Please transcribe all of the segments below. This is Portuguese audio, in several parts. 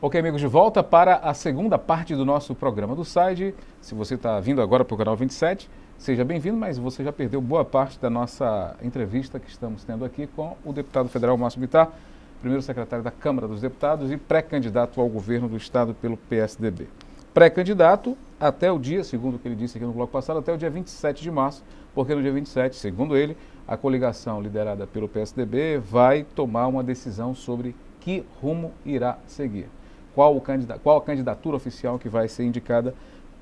Ok, amigos, de volta para a segunda parte do nosso programa do SAID. Se você está vindo agora para o canal 27, seja bem-vindo, mas você já perdeu boa parte da nossa entrevista que estamos tendo aqui com o deputado federal Márcio Bittar, primeiro secretário da Câmara dos Deputados e pré-candidato ao governo do Estado pelo PSDB. Pré-candidato até o dia, segundo o que ele disse aqui no bloco passado, até o dia 27 de março, porque no dia 27, segundo ele, a coligação liderada pelo PSDB vai tomar uma decisão sobre que rumo irá seguir. Qual a candidatura oficial que vai ser indicada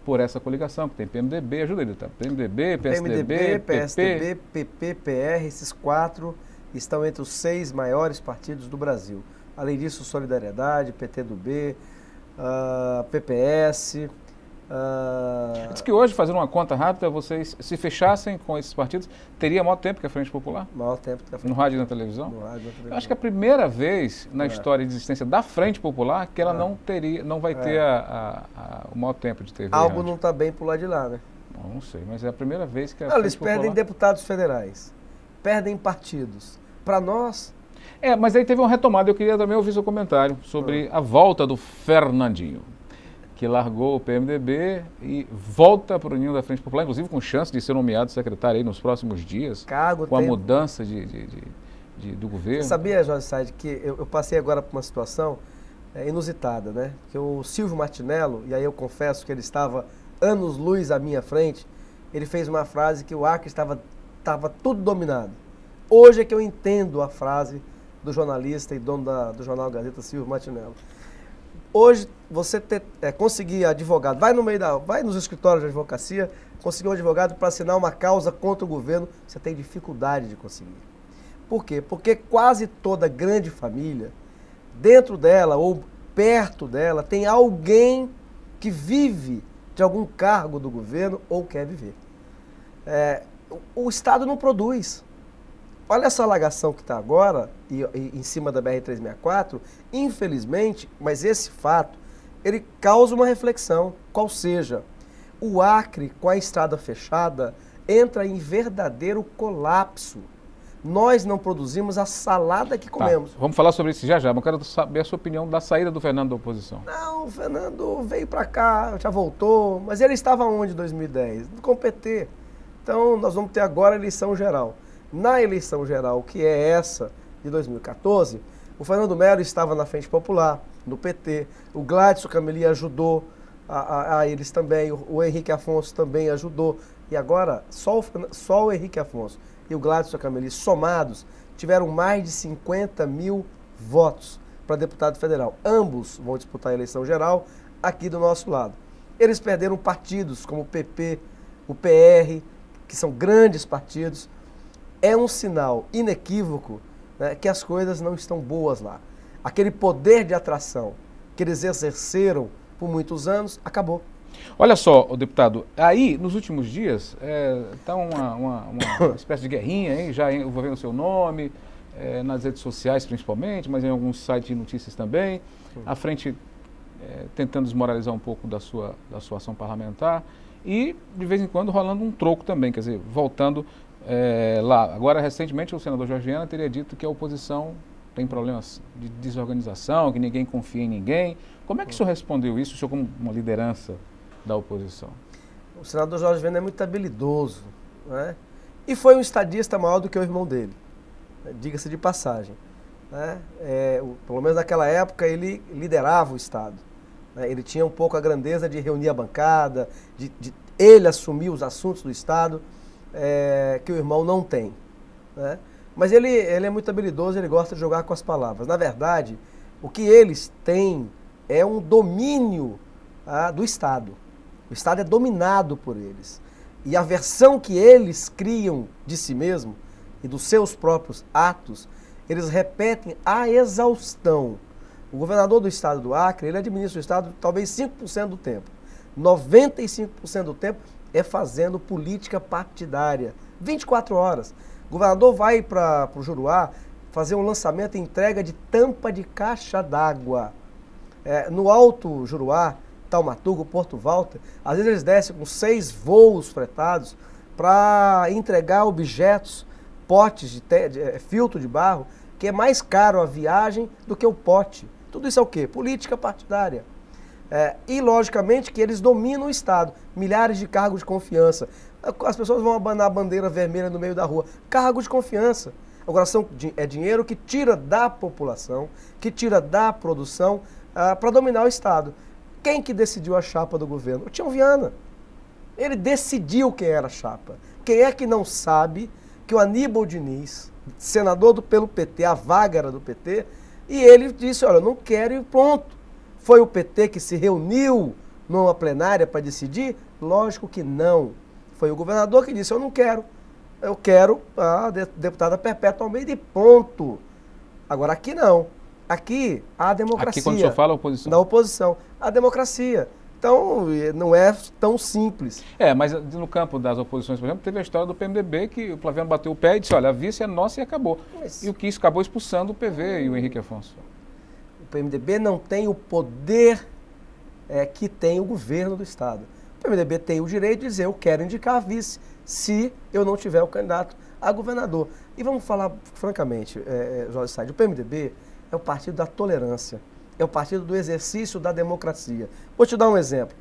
por essa coligação, que tem PMDB, ajuda ele, tá? PMDB, PSDB, PSDB, PP, PR, esses quatro estão entre os 6 maiores partidos do Brasil. Além disso, Solidariedade, PTdoB, PPS. Diz que hoje, fazendo uma conta rápida, vocês se fechassem com esses partidos, teria maior tempo que a Frente Popular? Maior tempo que a Frente No rádio e na televisão? No rádio e na televisão. Eu acho que é a primeira vez na história de existência da Frente Popular que ela não vai ter o maior tempo de TV. Algo não está bem pro lado de lá, né? Não sei, mas é a primeira vez que a Eles Frente Popular... perdem deputados federais, perdem partidos. Para nós... mas aí teve uma retomada. Eu queria também ouvir seu comentário sobre a volta do Fernandinho, que largou o PMDB e volta para o ninho da Frente Popular, inclusive com chance de ser nomeado secretário aí nos próximos dias, com a mudança do governo. Você sabia, Jorge Said, que eu passei agora por uma situação inusitada, né? Que o Silvio Martinello, e aí eu confesso que ele estava anos-luz à minha frente, ele fez uma frase que o Acre estava tudo dominado. Hoje é que eu entendo a frase do jornalista e dono do jornal Gazeta, Silvio Martinello. Hoje, você conseguir advogado, vai nos escritórios de advocacia, conseguir um advogado para assinar uma causa contra o governo, você tem dificuldade de conseguir. Por quê? Porque quase toda grande família, dentro dela ou perto dela, tem alguém que vive de algum cargo do governo ou quer viver. O Estado não produz. Olha essa alagação que está agora, em cima da BR-364, infelizmente, mas esse fato, ele causa uma reflexão, qual seja, o Acre, com a estrada fechada, entra em verdadeiro colapso. Nós não produzimos a salada que comemos. Vamos falar sobre isso já, mas eu quero saber a sua opinião da saída do Fernando da oposição. Não, o Fernando veio para cá, já voltou, mas ele estava onde em 2010? Com o PT. Então, nós vamos ter agora a eleição geral. Na eleição geral, que é essa de 2014, o Fernando Melo estava na Frente Popular, no PT, o Gladson Cameli ajudou a eles também, o Henrique Afonso também ajudou, e agora só o Henrique Afonso e o Gladson Cameli somados tiveram mais de 50 mil votos para deputado federal. Ambos vão disputar a eleição geral aqui do nosso lado. Eles perderam partidos como o PP, o PR, que são grandes partidos. É um sinal inequívoco, né, que as coisas não estão boas lá. Aquele poder de atração que eles exerceram por muitos anos, acabou. Olha só, deputado, aí nos últimos dias está uma espécie de guerrinha, hein, já envolvendo o seu nome, nas redes sociais principalmente, mas em alguns sites de notícias também. A frente tentando desmoralizar um pouco da sua ação parlamentar e, de vez em quando, rolando um troco também, quer dizer, voltando... lá. Agora, recentemente, o senador Jorge Viana teria dito que a oposição tem problemas de desorganização, que ninguém confia em ninguém. Como é que o senhor respondeu isso, o senhor como uma liderança da oposição? O senador Jorge Viana é muito habilidoso, né? E foi um estadista maior do que o irmão dele, né? Diga-se de passagem, né? Pelo menos naquela época ele liderava o Estado, né? Ele tinha um pouco a grandeza de reunir a bancada, de ele assumir os assuntos do Estado, que o irmão não tem, né? Mas ele é muito habilidoso, ele gosta de jogar com as palavras. Na verdade, o que eles têm é um domínio do Estado. O Estado é dominado por eles. E a versão que eles criam de si mesmo e dos seus próprios atos, eles repetem à exaustão. O governador do estado do Acre, ele administra o estado talvez 5% do tempo. 95% do tempo é fazendo política partidária. 24 horas. O governador vai para o Juruá fazer um lançamento e entrega de tampa de caixa d'água. No Alto Juruá, Taumaturgo, Porto Walter, às vezes eles descem com 6 voos fretados para entregar objetos, potes de filtro de barro, que é mais caro a viagem do que o pote. Tudo isso é o quê? Política partidária. E, logicamente, que eles dominam o Estado. Milhares de cargos de confiança. As pessoas vão abanar a bandeira vermelha no meio da rua. Cargos de confiança. Agora, é dinheiro que tira da população, que tira da produção para dominar o Estado. Quem que decidiu a chapa do governo? O Tião Viana. Ele decidiu quem era a chapa. Quem é que não sabe que o Aníbal Diniz, senador pelo PT, a vaga era do PT, e ele disse, olha, eu não quero e pronto. Foi o PT que se reuniu numa plenária para decidir? Lógico que não. Foi o governador que disse, eu não quero. Eu quero a deputada Perpétua Almeida e ponto. Agora, aqui não. Aqui há a democracia. Aqui, quando o senhor fala, a oposição. Da oposição. A democracia. Então, não é tão simples. Mas no campo das oposições, por exemplo, teve a história do PMDB, que o Flaviano bateu o pé e disse, olha, a vice é nossa e acabou. E o que isso acabou expulsando o PV e o Henrique Afonso. O PMDB não tem o poder que tem o governo do Estado. O PMDB tem o direito de dizer, eu quero indicar a vice, se eu não tiver o candidato a governador. E vamos falar francamente, Jorge Said, o PMDB é o partido da tolerância, é o partido do exercício da democracia. Vou te dar um exemplo.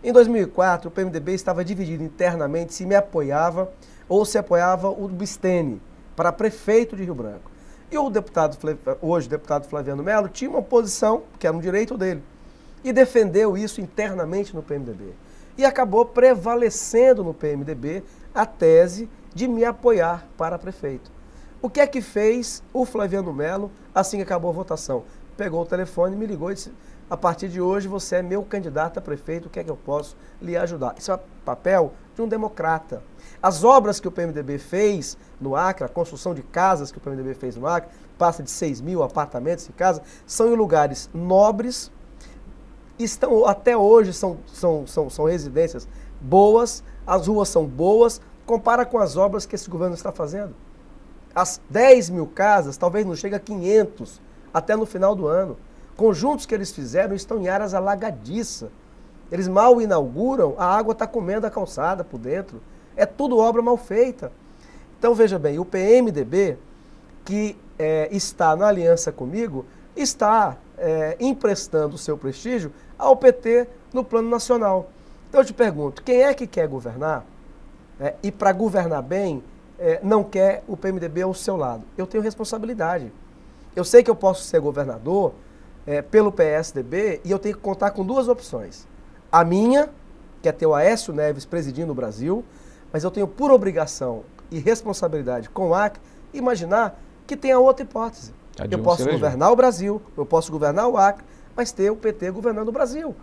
Em 2004, o PMDB estava dividido internamente se me apoiava ou se apoiava o Bistene para prefeito de Rio Branco. E o deputado, hoje deputado Flaviano Melo, tinha uma posição, que era um direito dele, e defendeu isso internamente no PMDB. E acabou prevalecendo no PMDB a tese de me apoiar para prefeito. O que é que fez o Flaviano Melo assim que acabou a votação? Pegou o telefone, me ligou e disse, a partir de hoje você é meu candidato a prefeito, o que é que eu posso lhe ajudar? Isso é o papel de um democrata. As obras que o PMDB fez no Acre, a construção de casas que o PMDB fez no Acre, passa de 6 mil apartamentos e casas, são em lugares nobres, até hoje são residências boas, as ruas são boas, compara com as obras que esse governo está fazendo. As 10 mil casas talvez não chegue a 500 até no final do ano. Conjuntos que eles fizeram estão em áreas alagadiças. Eles mal inauguram, a água está comendo a calçada por dentro. É tudo obra mal feita. Então, veja bem, o PMDB, que está na aliança comigo, está emprestando o seu prestígio ao PT no plano nacional. Então, eu te pergunto, quem é que quer governar e para governar bem não quer o PMDB ao seu lado? Eu tenho responsabilidade. Eu sei que eu posso ser governador pelo PSDB e eu tenho que contar com duas opções. A minha, que é ter o Aécio Neves presidindo o Brasil, mas eu tenho por obrigação e responsabilidade com o Acre imaginar que tem a outra hipótese. Eu posso governar o Brasil, eu posso governar o Acre, mas ter o PT governando o Brasil.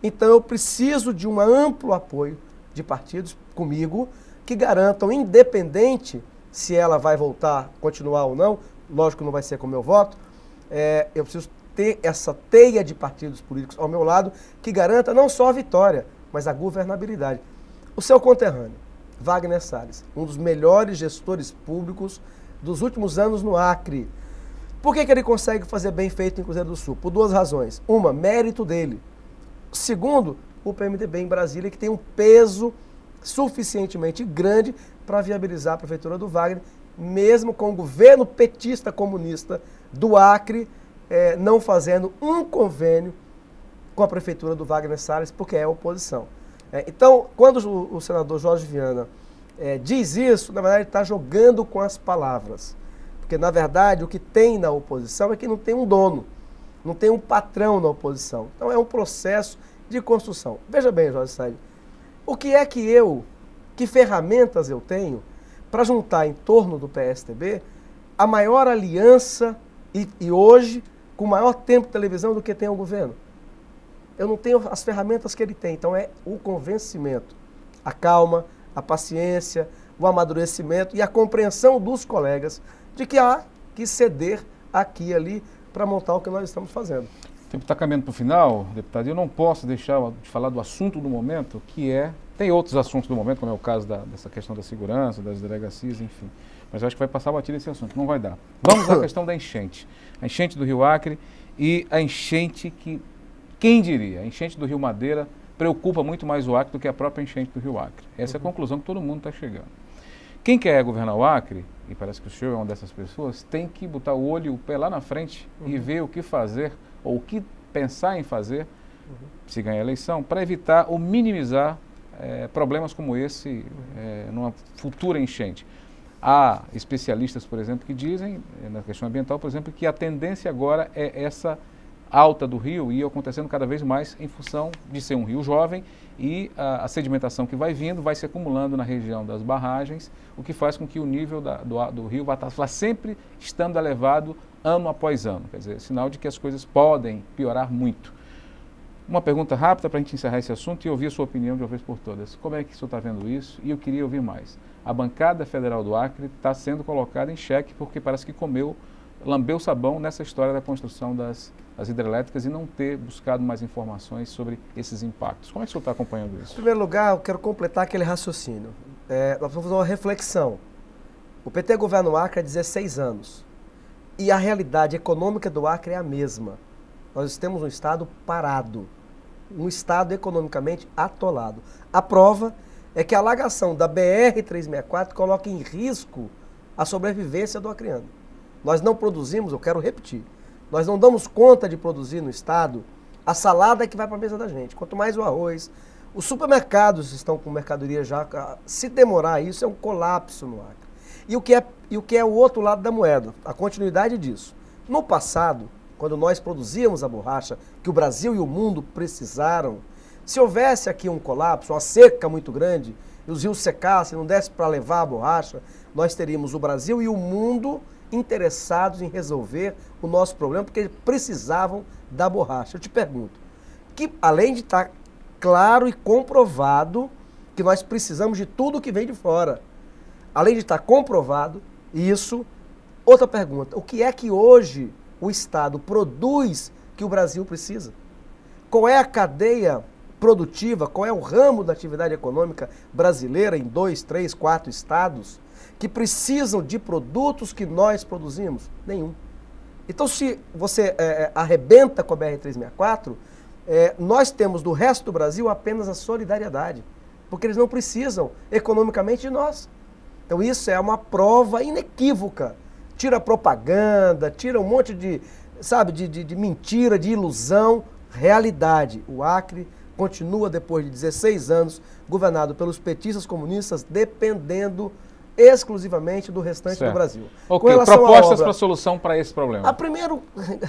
Então eu preciso de um amplo apoio de partidos comigo que garantam, independente se ela vai voltar, continuar ou não, lógico que não vai ser com o meu voto, eu preciso ter essa teia de partidos políticos ao meu lado que garanta não só a vitória, mas a governabilidade. O seu conterrâneo, Wagner Salles, um dos melhores gestores públicos dos últimos anos no Acre. Por que ele consegue fazer bem feito em Cruzeiro do Sul? Por duas razões. Uma, mérito dele. Segundo, o PMDB em Brasília, que tem um peso suficientemente grande para viabilizar a prefeitura do Wagner, mesmo com o governo petista comunista do Acre não fazendo um convênio com a prefeitura do Wagner Salles, porque é oposição. Então, quando o senador Jorge Viana diz isso, na verdade ele está jogando com as palavras. Porque, na verdade, o que tem na oposição é que não tem um dono, não tem um patrão na oposição. Então, é um processo de construção. Veja bem, Jorge Said, o que é que ferramentas eu tenho para juntar em torno do PSDB a maior aliança e hoje, com o maior tempo de televisão do que tem o governo? Eu não tenho as ferramentas que ele tem. Então, é o convencimento, a calma, a paciência, o amadurecimento e a compreensão dos colegas de que há que ceder aqui e ali para montar o que nós estamos fazendo. O tempo está caminhando para o final, deputado, e eu não posso deixar de falar do assunto do momento, que tem outros assuntos do momento, como é o caso dessa questão da segurança, das delegacias, enfim. Mas eu acho que vai passar batido esse assunto, não vai dar. Vamos à questão da enchente. A enchente do Rio Acre e a enchente que, quem diria, a enchente do Rio Madeira preocupa muito mais o Acre do que a própria enchente do Rio Acre. Essa é a conclusão que todo mundo está chegando. Quem quer governar o Acre, e parece que o senhor é uma dessas pessoas, tem que botar o olho e o pé lá na frente e ver o que fazer ou o que pensar em fazer, se ganhar a eleição, para evitar ou minimizar problemas como esse numa futura enchente. Há especialistas, por exemplo, que dizem, na questão ambiental, por exemplo, que a tendência agora é essa alta do rio ir acontecendo cada vez mais em função de ser um rio jovem e a sedimentação que vai vindo vai se acumulando na região das barragens, o que faz com que o nível do rio vá estar sempre estando elevado ano após ano. Quer dizer, sinal de que as coisas podem piorar muito. Uma pergunta rápida para a gente encerrar esse assunto e ouvir a sua opinião de uma vez por todas. Como é que o senhor está vendo isso? E eu queria ouvir mais. A bancada federal do Acre está sendo colocada em xeque porque parece que lambeu sabão nessa história da construção das hidrelétricas e não ter buscado mais informações sobre esses impactos. Como é que o senhor está acompanhando isso? Em primeiro lugar, eu quero completar aquele raciocínio. Nós vamos fazer uma reflexão. O PT governa o Acre há 16 anos e a realidade econômica do Acre é a mesma. Nós temos um estado parado, um estado economicamente atolado. A prova é que a alagação da BR-364 coloca em risco a sobrevivência do acreano. Nós não produzimos, eu quero repetir, nós não damos conta de produzir no estado a salada que vai para a mesa da gente. Quanto mais o arroz, os supermercados estão com mercadoria já, se demorar isso é um colapso no Acre. E o que é o outro lado da moeda, a continuidade disso. No passado, quando nós produzíamos a borracha, que o Brasil e o mundo precisaram, se houvesse aqui um colapso, uma seca muito grande, e os rios secassem, não desse para levar a borracha, nós teríamos o Brasil e o mundo interessados em resolver o nosso problema, porque eles precisavam da borracha. Eu te pergunto, que além de estar claro e comprovado que nós precisamos de tudo que vem de fora, além de estar comprovado isso, outra pergunta, o que é que hoje o Estado produz que o Brasil precisa? Qual é a cadeia produtiva, qual é o ramo da atividade econômica brasileira em 2, 3, 4 estados que precisam de produtos que nós produzimos? Nenhum. Então, se você arrebenta com a BR-364, nós temos do resto do Brasil apenas a solidariedade, porque eles não precisam economicamente de nós. Então, isso é uma prova inequívoca. Tira propaganda, tira um monte de mentira, de ilusão, realidade. O Acre continua, depois de 16 anos, governado pelos petistas comunistas, dependendo exclusivamente do restante do Brasil. Ok, propostas para solução para esse problema. A primeiro,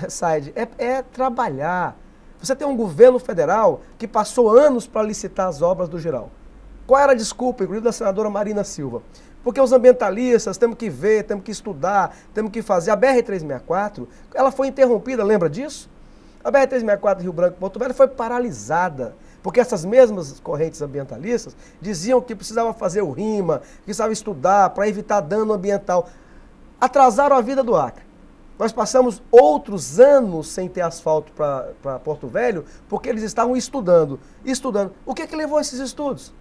Said, é trabalhar. Você tem um governo federal que passou anos para licitar as obras do Giral. Qual era a desculpa, inclusive da senadora Marina Silva? Porque os ambientalistas temos que ver, temos que estudar, temos que fazer. A BR-364, ela foi interrompida, lembra disso? A BR-364 Rio Branco Porto Velho foi paralisada, porque essas mesmas correntes ambientalistas diziam que precisava fazer o RIMA, que precisava estudar para evitar dano ambiental. Atrasaram a vida do Acre. Nós passamos outros anos sem ter asfalto para Porto Velho, porque eles estavam estudando. O que é que levou a esses estudos?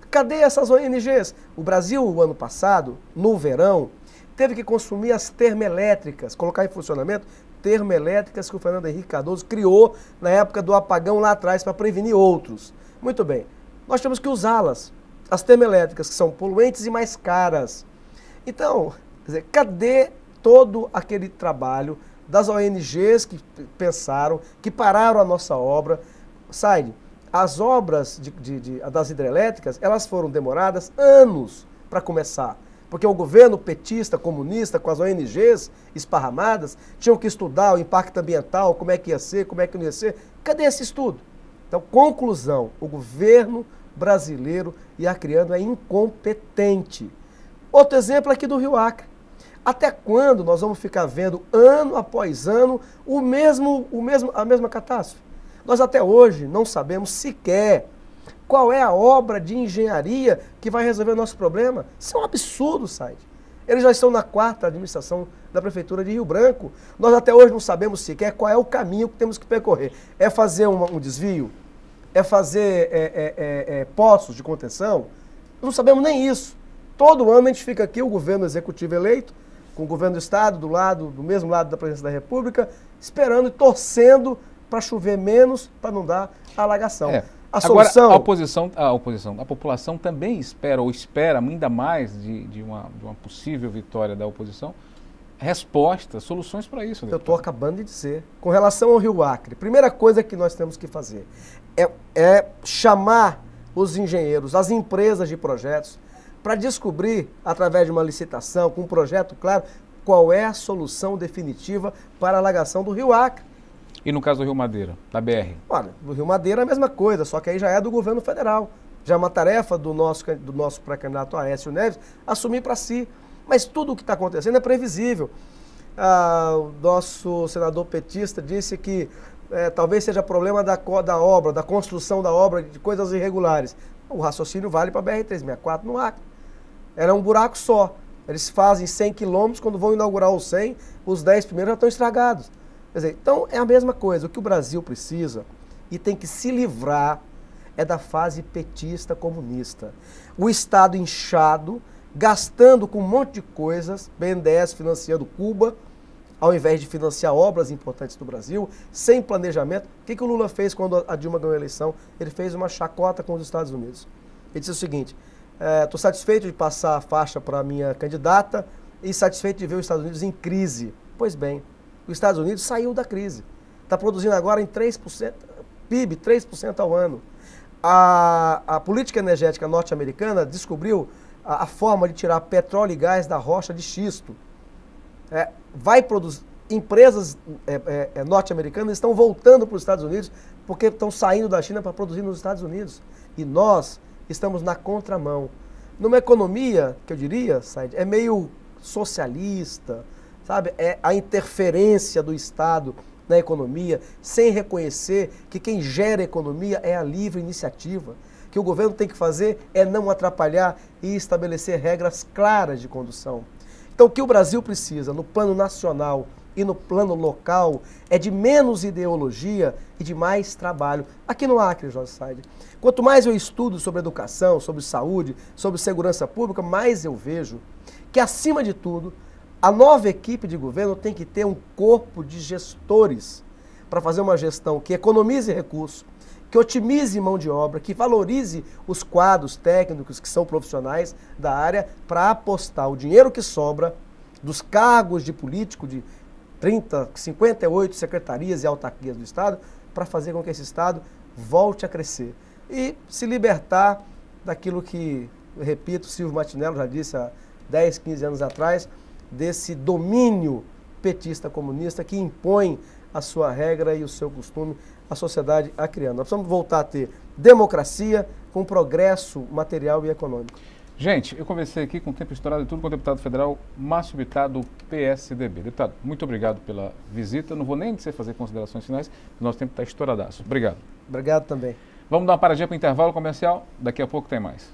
Cadê essas ONGs? O Brasil, o ano passado, no verão, teve que consumir as termoelétricas, colocar em funcionamento termoelétricas que o Fernando Henrique Cardoso criou na época do apagão lá atrás para prevenir outros. Muito bem, nós temos que usá-las, as termoelétricas que são poluentes e mais caras. Então, quer dizer, cadê todo aquele trabalho das ONGs que pensaram, que pararam a nossa obra? Said, as obras das hidrelétricas, elas foram demoradas anos para começar, porque o governo petista, comunista, com as ONGs esparramadas, tinham que estudar o impacto ambiental, como é que ia ser, como é que não ia ser. Cadê esse estudo? Então, conclusão, o governo brasileiro e acreano é incompetente. Outro exemplo aqui do Rio Acre. Até quando nós vamos ficar vendo, ano após ano, a mesma catástrofe? Nós até hoje não sabemos sequer qual é a obra de engenharia que vai resolver o nosso problema. Isso é um absurdo, Said. Eles já estão na 4ª administração da Prefeitura de Rio Branco. Nós até hoje não sabemos sequer qual é o caminho que temos que percorrer. É fazer um desvio? É fazer poços de contenção? Não sabemos nem isso. Todo ano a gente fica aqui, o governo executivo eleito, com o governo do Estado, do mesmo lado da Presidência da República, esperando e torcendo para chover menos, para não dar alagação. A solução... Agora, a população também espera, ou espera ainda mais de uma possível vitória da oposição, respostas, soluções para isso. Eu estou acabando de dizer. Com relação ao Rio Acre, primeira coisa que nós temos que fazer é chamar os engenheiros, as empresas de projetos, para descobrir, através de uma licitação, com um projeto claro, qual é a solução definitiva para a alagação do Rio Acre. E no caso do Rio Madeira, da BR? Olha, no Rio Madeira é a mesma coisa, só que aí já é do governo federal. Já é uma tarefa do nosso pré-candidato Aécio Neves assumir para si. Mas tudo o que está acontecendo é previsível. O nosso senador petista disse que talvez seja problema da obra, da construção da obra, de coisas irregulares. O raciocínio vale para a BR-364 no Acre. Era um buraco só. Eles fazem 100 quilômetros, quando vão inaugurar os 100, os 10 primeiros já estão estragados. Quer dizer, então é a mesma coisa. O que o Brasil precisa e tem que se livrar é da fase petista comunista. O Estado inchado, gastando com um monte de coisas, BNDES financiando Cuba, ao invés de financiar obras importantes do Brasil, sem planejamento. O que o Lula fez quando a Dilma ganhou a eleição? Ele fez uma chacota com os Estados Unidos. Ele disse o seguinte: estou satisfeito de passar a faixa para a minha candidata e satisfeito de ver os Estados Unidos em crise. Pois bem, os Estados Unidos saiu da crise. Está produzindo agora em 3%, PIB, 3% ao ano. A política energética norte-americana descobriu a forma de tirar petróleo e gás da rocha de xisto. Vai produzir. Empresas norte-americanas estão voltando para os Estados Unidos porque estão saindo da China para produzir nos Estados Unidos. E nós estamos na contramão. Numa economia, que eu diria, Said, é meio socialista, sabe? É a interferência do Estado na economia, sem reconhecer que quem gera a economia é a livre iniciativa. Que o governo tem que fazer é não atrapalhar e estabelecer regras claras de condução. Então, o que o Brasil precisa no plano nacional e no plano local é de menos ideologia e de mais trabalho. Aqui no Acre, Jorge Said, quanto mais eu estudo sobre educação, sobre saúde, sobre segurança pública, mais eu vejo que, acima de tudo, a nova equipe de governo tem que ter um corpo de gestores para fazer uma gestão que economize recursos, que otimize mão de obra, que valorize os quadros técnicos que são profissionais da área para apostar o dinheiro que sobra dos cargos de político de 58 secretarias e autarquias do Estado para fazer com que esse Estado volte a crescer e se libertar daquilo que, repito, Silvio Martinello já disse há 10, 15 anos atrás, desse domínio petista comunista que impõe a sua regra e o seu costume à sociedade acreana. Nós precisamos voltar a ter democracia com progresso material e econômico. Gente, eu conversei aqui com o tempo estourado e tudo com o deputado federal Márcio Bittar, do PSDB. Deputado, muito obrigado pela visita. Não vou nem dizer fazer considerações finais, o nosso tempo está estouradaço. Obrigado. Obrigado também. Vamos dar uma paradinha para o intervalo comercial, daqui a pouco tem mais.